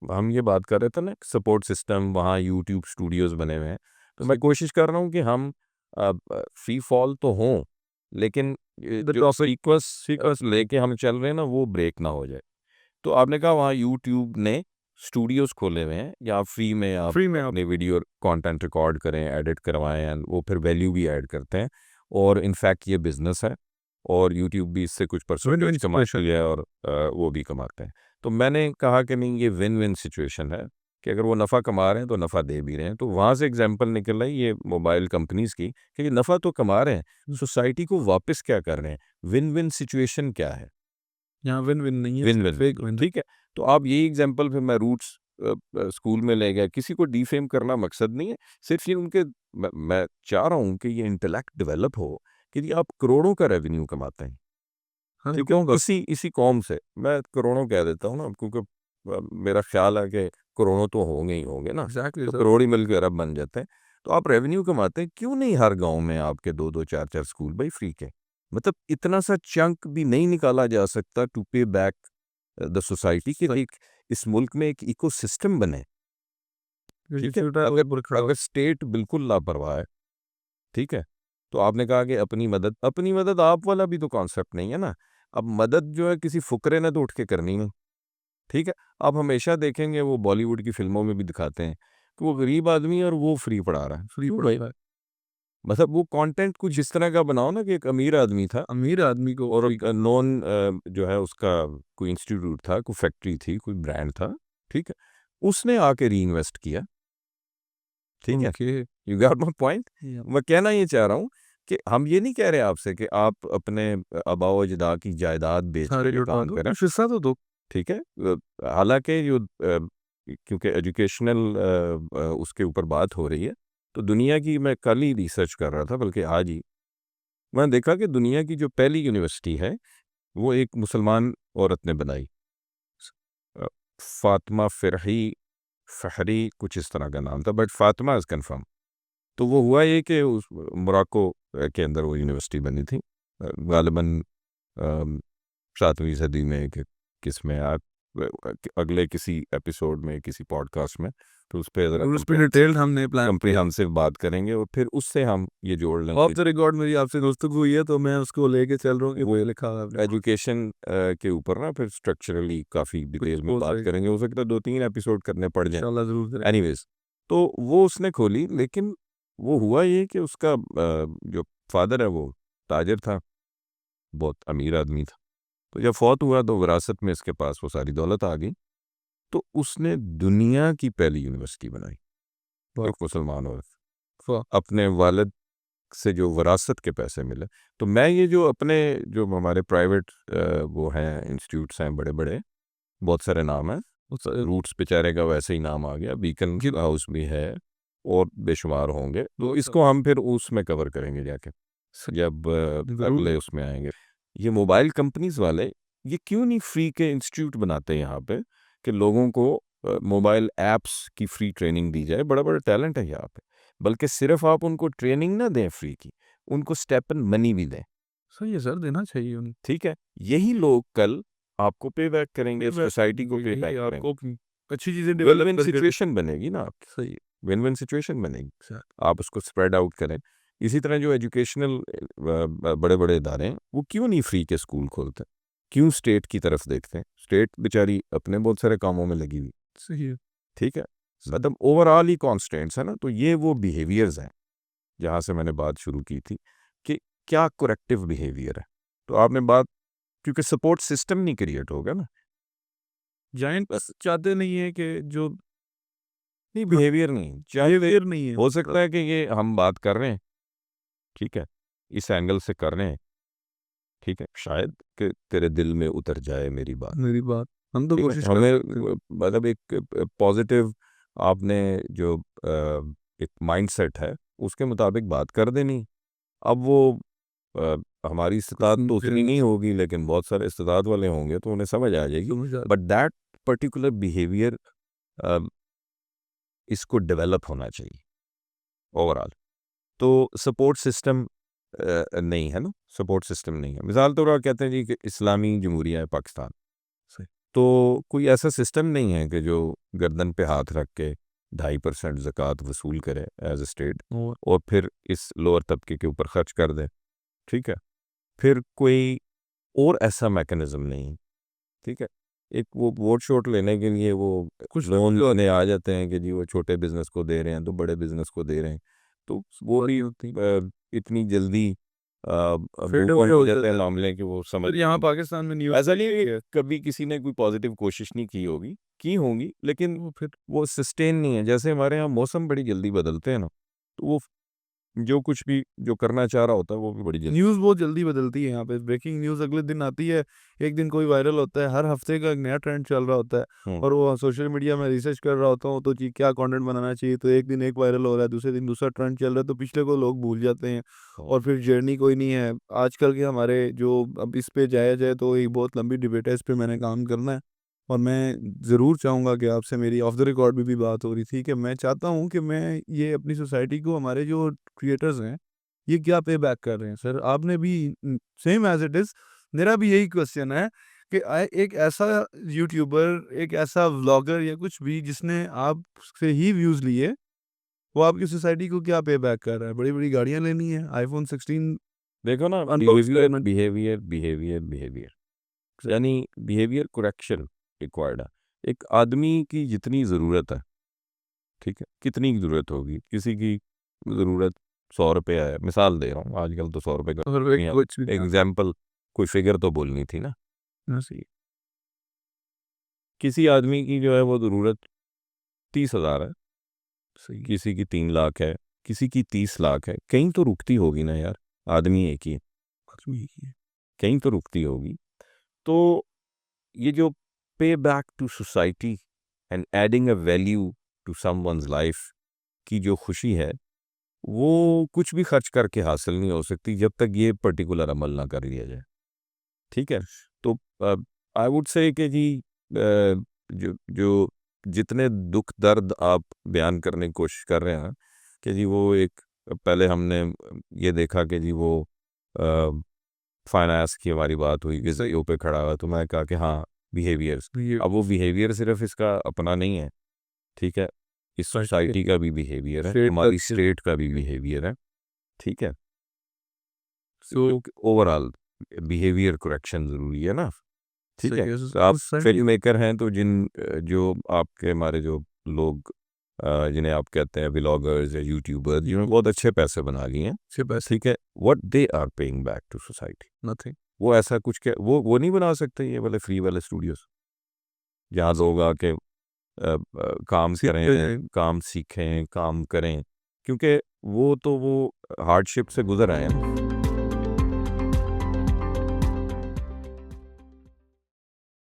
हम ये बात कर रहे थे ना, सपोर्ट सिस्टम, वहाँ यूट्यूब स्टूडियोज़ बने हुए हैं, तो मैं कोशिश कर रहा हूँ कि हम फ्री फॉल तो हों, लेकिन जो सीक्वेंस लेके हम चल रहे हैं ना, वो ब्रेक ना हो जाए। तो आपने कहा वहाँ यूट्यूब ने स्टूडियोज़ खोले हुए हैं, या फ्री में आप अपने वीडियो कंटेंट रिकॉर्ड करें, एडिट करवाएं, एंड वो फिर वैल्यू भी ऐड करते हैं, और इनफैक्ट ये बिज़नेस है, और यूट्यूब भी इससे कुछ परसेंटेज कमाती है, और वो भी कमाते हैं। तो मैंने कहा कि नहीं, ये विन विन सिचुएशन है, कि अगर वो नफ़ा कमा रहे हैं तो नफ़ा दे भी रहे हैं। तो वहाँ से एग्जांपल निकल रही ये मोबाइल कंपनीज़ की, कि ये नफ़ा तो कमा रहे हैं, सोसाइटी को वापस क्या कर रहे हैं, विन विन सिचुएशन क्या है? यहाँ विन विन नहीं है, विन विन, फेक विन। ठीक है। तो आप यही एग्जांपल फिर मैं रूट्स स्कूल में ले गया, किसी को डिफेम करना मकसद नहीं है, सिर्फ ये उनके, मैं चाह रहा हूँ कि ये इंटेलेक्ट डेवलप हो, कि जी आप करोड़ों का रेवेन्यू कमाते हैं, हाँ, ठीक है, क्यों इसी इसी कौम से, मैं करोड़ों कह देता हूँ ना, क्योंकि मेरा ख्याल है कि करोड़ों तो होंगे ही होंगे ना, एग्जैक्टली तो सर। करोड़ ही मिलकर अरब बन जाते हैं। तो आप रेवेन्यू कमाते हैं, क्यों नहीं हर गांव में आपके 2-2 4-4 स्कूल भाई फ्री के? मतलब इतना सा चंक भी नहीं निकाला जा सकता टू पे बैक द सोसाइटी, कि एक इस मुल्क में एक इकोसिस्टम बने, ठीक है? अगर स्टेट बिल्कुल लापरवाह है, ठीक है, तो आपने कहा कि अपनी मदद आप वाला भी तो कॉन्सेप्ट नहीं है ना। अब मदद जो है किसी फुकरे ने तो उठ के करनी नहीं, ठीक है। आप हमेशा देखेंगे, वो बॉलीवुड की फिल्मों में भी दिखाते हैं कि वो गरीब आदमी है और वो फ्री पढ़ा रहा है, फ्री क्यों पढ़ा भाई? रहा है। मतलब वो कंटेंट कुछ इस तरह का बनाओ ना, कि एक अमीर आदमी था, अमीर आदमी को और फ्री। नॉन जो है उसका कोई इंस्टीट्यूट था, कोई फैक्ट्री थी, कोई ब्रांड था, ठीक है, उसने आके री इन्वेस्ट किया, ठीक है। Okay. You got my point. मैं कहना ये चाह रहा हूँ कि हम ये नहीं कह रहे आपसे कि आप अपने आबाओ अजदा की जायदाद बेच सारे के लुटा काम दो, करें, कुछ हिस्सा तो दो। ठीक है। हालांकि जो क्योंकि एजुकेशनल उसके ऊपर बात हो रही है, तो दुनिया की, मैं कल ही रिसर्च कर रहा था, बल्कि आज ही मैंने देखा कि दुनिया की जो पहली यूनिवर्सिटी है, वो एक मुसलमान औरत ने बनाई, अ, फातिमा फहरी कुछ इस तरह का नाम था, बट फातिमा इज़ कन्फर्म। तो वो हुआ ये कि उस मोरक्को के अंदर वो यूनिवर्सिटी बनी थी, गालिबन 7वीं सदी में, कि किसमें आप अगले किसी एपिसोड में, किसी पॉडकास्ट में, तो उस पे ज़रा और उस पर डिटेल्ड हमने प्लान किया। कंप्रिहेंसिव बात करेंगे, और फिर उससे हम ये जोड़ ऑफ लेंगे। द रिकॉर्ड मेरी आपसे गुफ्तगू हुई है, तो मैं उसको लेके चल रहा हूँ कि वो लिखा हुआ है आपने। एजुकेशन के ऊपर ना फिर स्ट्रक्चरली काफ़ी डिटेल में वो बात सही। करेंगे, हो सकता है 2-3 एपिसोड करने पड़ जाएं। इंशाल्लाह जरूर करें। एनीवेज, तो वो उसने खोली, लेकिन वो हुआ ये कि उसका जो फादर है वो ताजिर था, बहुत अमीर आदमी था। तो जब फौत हुआ तो विरासत में इसके पास वो सारी दौलत आ गई, तो उसने दुनिया की पहली यूनिवर्सिटी बनाई, वाह। एक मुसलमान औरत, वाह। अपने वालिद से जो विरासत के पैसे मिले। तो मैं ये जो अपने, जो हमारे प्राइवेट वो हैं, इंस्टीट्यूट्स हैं बड़े बड़े, बहुत सारे नाम हैं, रूट्स बेचारे का वैसे ही नाम आ गया, बीकन हाउस भी है, और बेशुमार होंगे, तो इसको हम फिर उसमें कवर करेंगे जाके, जब अगले उसमें आएंगे। ये मोबाइल कंपनीज वाले, ये क्यों नहीं फ्री के इंस्टीट्यूट बनाते हैं यहाँ पे, कि लोगों को मोबाइल ऐप्स की फ्री ट्रेनिंग दी जाए? बड़ा बड़ा टैलेंट है यहाँ पे, बल्कि सिर्फ आप उनको ट्रेनिंग ना दें फ्री की, उनको स्टेप एंड मनी भी दें, सही है सर, देना चाहिए उन्हें। ठीक है। यही लोग कल आपको पे बैक करेंगे, सोसाइटी को पे बैक करेंगे, आपको अच्छी चीजें विन डेवलप विन करके। सिचुएशन बनेगी ना आपकी, सही है विन विन सिचुएशन बनेगी। सर। आप उसको स्प्रेड आउट करें। इसी तरह जो एजुकेशनल बड़े बड़े इदारे हैं, वो क्यों नहीं फ्री के स्कूल खोलते? क्यों स्टेट की तरफ देखते हैं? स्टेट बेचारी अपने बहुत सारे कामों में लगी हुई, सही है। ठीक है। मतलब ओवरऑल ही कॉन्स्टेंट्स है ना, तो ये वो बिहेवियर्स हैं जहाँ से मैंने बात शुरू की थी, कि क्या करेक्टिव बिहेवियर है। तो आपने बात, क्योंकि सपोर्ट सिस्टम नहीं क्रिएट होगा ना, जाइंट बस चाहते नहीं है कि जो नहीं बिहेवियर नहीं चाहे, बिहेवियर नहीं है। हो सकता है कि ये हम बात कर रहे हैं, ठीक है, इस एंगल से कर रहे हैं, ठीक है, शायद कि तेरे दिल में उतर जाए मेरी बात, मेरी बात, हम तो ठीक है, कोशिश कर हमें सकते हैं। मतलब एक पॉजिटिव, आपने जो एक माइंडसेट है, उसके मुताबिक बात कर देनी। अब वो अ, हमारी इस्तात तो उतनी नहीं होगी, लेकिन बहुत सारे इस्तात वाले होंगे, तो उन्हें समझ आ जाएगी, बट दैट पर्टिकुलर बिहेवियर इसको डेवलप होना चाहिए ओवरऑल। तो सपोर्ट सिस्टम नहीं है ना, सपोर्ट सिस्टम नहीं है। मिसाल तौर पर कहते हैं जी कि इस्लामी जमहूरिया है पाकिस्तान, सही। तो कोई ऐसा सिस्टम नहीं है कि जो गर्दन पे हाथ रख के 2.5% ज़कात वसूल करे एज अ स्टेट और फिर इस लोअर तबके के ऊपर खर्च कर दे, ठीक है। फिर कोई और ऐसा मैकेनिज्म नहीं, ठीक है। एक वो वोट शोट लेने के लिए वो कुछ लोन लेने आ जाते हैं कि जी वो छोटे बिजनेस को दे रहे हैं तो बड़े बिजनेस को दे रहे हैं, तो वो भी इतनी जल्दी Fade move on away हो हो जाते हैं जाता है। मामले कि वो समझ फिर यहाँ पाकिस्तान में न्यूज़ ऐसा नहीं है कि कभी किसी ने कोई पॉजिटिव कोशिश नहीं की होगी, की होंगी, लेकिन वो फिर वो सस्टेन नहीं है। जैसे हमारे यहाँ मौसम बड़ी जल्दी बदलते हैं ना, तो वो जो कुछ भी जो करना चाह रहा होता है वो भी बड़ी जल्दी न्यूज़ बहुत जल्दी बदलती है यहाँ पे। ब्रेकिंग न्यूज़ अगले दिन आती है, एक दिन कोई वायरल होता है, हर हफ्ते का एक नया ट्रेंड चल रहा होता है और वो सोशल मीडिया में रिसर्च कर रहा होता हूँ तो जी क्या कंटेंट बनाना चाहिए, तो एक दिन एक वायरल हो रहा है, दूसरे दिन दूसरा ट्रेंड चल रहा है, तो पिछले को लोग भूल जाते हैं और फिर जर्नी कोई नहीं है। आजकल के हमारे जो अब इस पे जाया जाए तो एक बहुत लंबी डिबेट है, इस पे मैंने काम करना है और मैं ज़रूर चाहूँगा कि आपसे मेरी ऑफ द रिकॉर्ड भी बात हो रही थी कि मैं चाहता हूँ कि मैं ये अपनी सोसाइटी को, हमारे जो क्रिएटर्स हैं, ये क्या पे बैक कर रहे हैं सर? आपने भी सेम एज़ इट इज़ मेरा भी यही क्वेश्चन है कि एक ऐसा यूट्यूबर, एक ऐसा व्लॉगर या कुछ भी जिसने आपसे ही व्यूज़ लिए, वो आपकी सोसाइटी को क्या पे बैक कर रहा है? बड़ी-बड़ी गाड़ियाँ लेनी है, आईफ़ोन 16 देखो ना, अनबॉक्स बिहेवियर करना। बिहेवियर बिहेवियर बिहेवियर यानी बिहेवियर करेक्शन रिक्वायर्ड है। एक आदमी की जितनी ज़रूरत है, ठीक है, कितनी की ज़रूरत होगी, किसी की ज़रूरत 100 रुपये है, मिसाल दे रहा हूँ, आजकल तो 100 रुपये का और एक कुछ भी एग्जाम्पल, कोई फिगर तो बोलनी थी ना। हाँ, सही किसी आदमी की जो है वो ज़रूरत 30,000 है, सही किसी की 3 लाख है, किसी की 30 लाख है, कहीं तो रुकती होगी ना यार, आदमी एक ही है, कहीं तो रुकती होगी। तो ये जो pay back to society and adding a value to someone's life की जो खुशी है, वो कुछ भी खर्च करके हासिल नहीं हो सकती जब तक ये पर्टिकुलर अमल ना कर लिया जाए, ठीक है। तो आई वुड से कि जी जो जो जितने दुख दर्द आप बयान करने की कोशिश कर रहे हैं कि जी वो एक, पहले हमने ये देखा कि जी वो फाइनेंस की हमारी बात हुई कि सही पे खड़ा हुआ, तो मैं कहा कि हाँ बिहेवियर्स, ये अब वो बिहेवियर सिर्फ इसका अपना नहीं है, ठीक है, इस सोसाइटी का भी बिहेवियर है, स्ट्रेट हमारी स्टेट का भी बिहेवियर है, ठीक है। सो ओवरऑल बिहेवियर करेक्शन ज़रूरी है ना, ठीक है। सही तो आप फिल्म मेकर हैं तो जो आपके हमारे जो लोग जिन्हें आप कहते हैं व्लॉगर्स या यूट्यूबर्स, जिन्होंने बहुत अच्छे पैसे बना लिए हैं, ठीक है, what they are paying back to society, nothing. वो ऐसा कुछ क्या वो नहीं बना सकते ये वाले फ्री वाले स्टूडियोज जहाँ लोग आके काम करें, काम सीखें, काम करें, क्योंकि वो तो वो हार्डशिप से गुजर आए हैं ना।